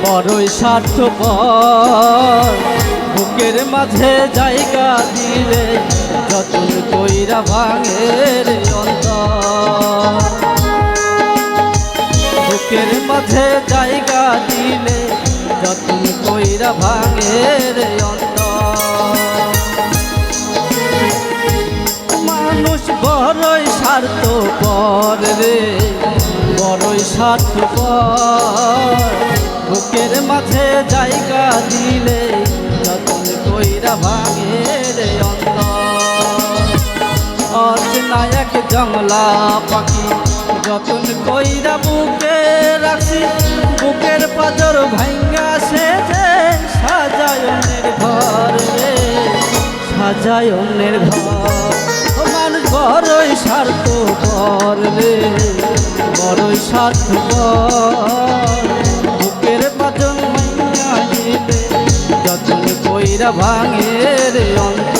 বড়ই স্বার্থপর। বুকের মাঝে জায়গা দিলে যতন কইরা ভাঙে রে অন্তর। বুকের মাঝে জায়গা দিলে যতন কইরা ভাঙে রে অন্তর। মানুষ বড়ই স্বার্থপর রে, বড়ই স্বার্থপর। বুকের মাঝে জায়গা দিলে যতন কইরা ভাঙে রে অন্তর। অচেনায়ক জংলা পাখি যতন কইরা বুকে রাখছি, বুকের পাজর ভাঙ্গা সে যে সাজায় অন্যের ঘর রে, সাজায় অন্যের ঘর। মানুষ বড়ই স্বার্থপর রে, বড়ই স্বার্থপর। বুকের পাজন ভাঙ্গা দিলে যতন কইরা ভাঙে রে অন্তর।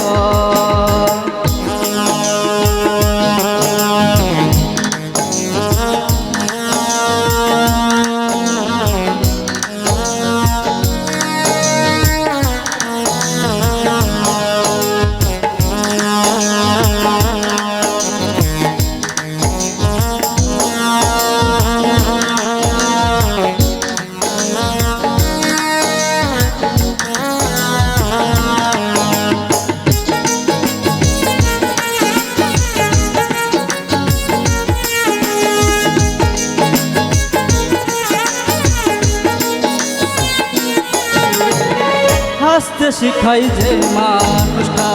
হাসতে শিখাই যে মানুষটা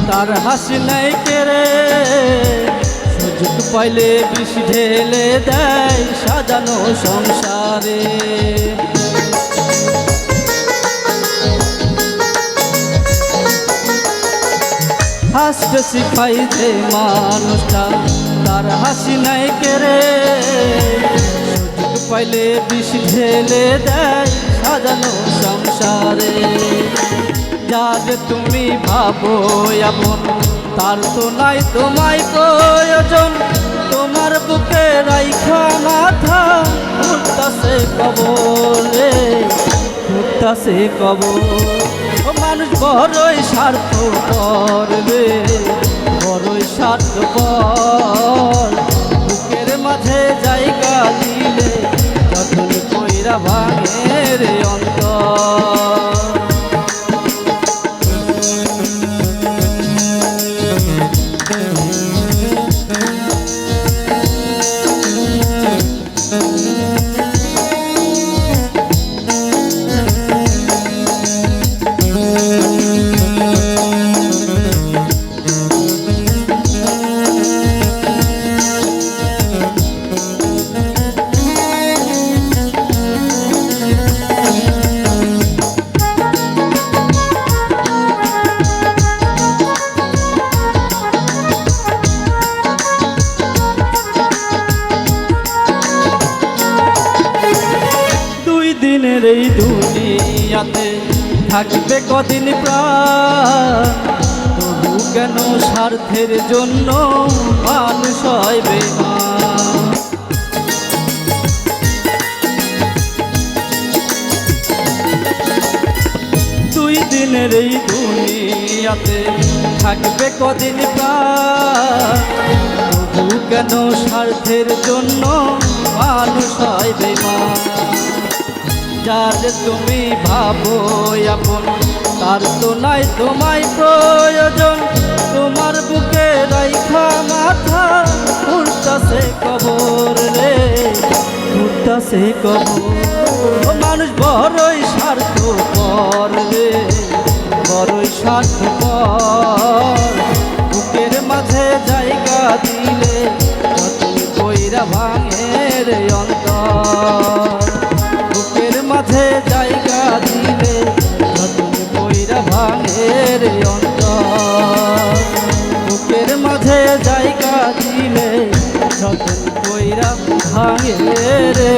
তার হাসি নাই কেড়ে, সুযোগ পাইলে বিষ ঢেলে দেয় সাজানো সংসারে। হাসতে শিখাই যে মানুষটা তার হাসি নাই কেড়ে, সুযোগ পাইলে বিষ ঢেলে দেয় সাজানো সংসারে। যার তুমি ভাবো আপন তার তো নাই তোমায় প্রয়োজন, তোমার বুকে রাইখা মাথা ঘুরতাছে কবর রে, ঘুরতাছে কবর। মানুষ বড়ই স্বার্থপর রে, বড়ই স্বার্থপর। বুকের মাঝে জায়গা দিলে যতন কইরা ভাঙে রে অন্তর। দিনের এই দুনিয়াতে থাকবে কদিন প্রাণ, তবু কেন স্বার্থের জন্য মানুষ হয় বেঈমান। দুই দিনের এই দুনিয়াতে থাকবে কদিন প্রাণ, তবু কেন স্বার্থের জন্য মানুষ হয় বেঈমান। যার তুমি ভাবো আপন তার তো নাই তোমায় প্রয়োজন, তোমার বুকে রাইখা মাথা ঘুরতাছে কবর রে, ঘুরতাছে কবর। মানুষ বড়ই স্বার্থপর রে, বড়ই স্বার্থপর। বুকের মাঝে জায়গা দিলে যতন কইরা ভাঙে রে অন্তর। বুকের মাঝে জায়গা দিলে যতন কইরা ভাঙে রে অন্তর। বুকের মাঝে জায়গা দিলে যতন কইরা ভাঙে রে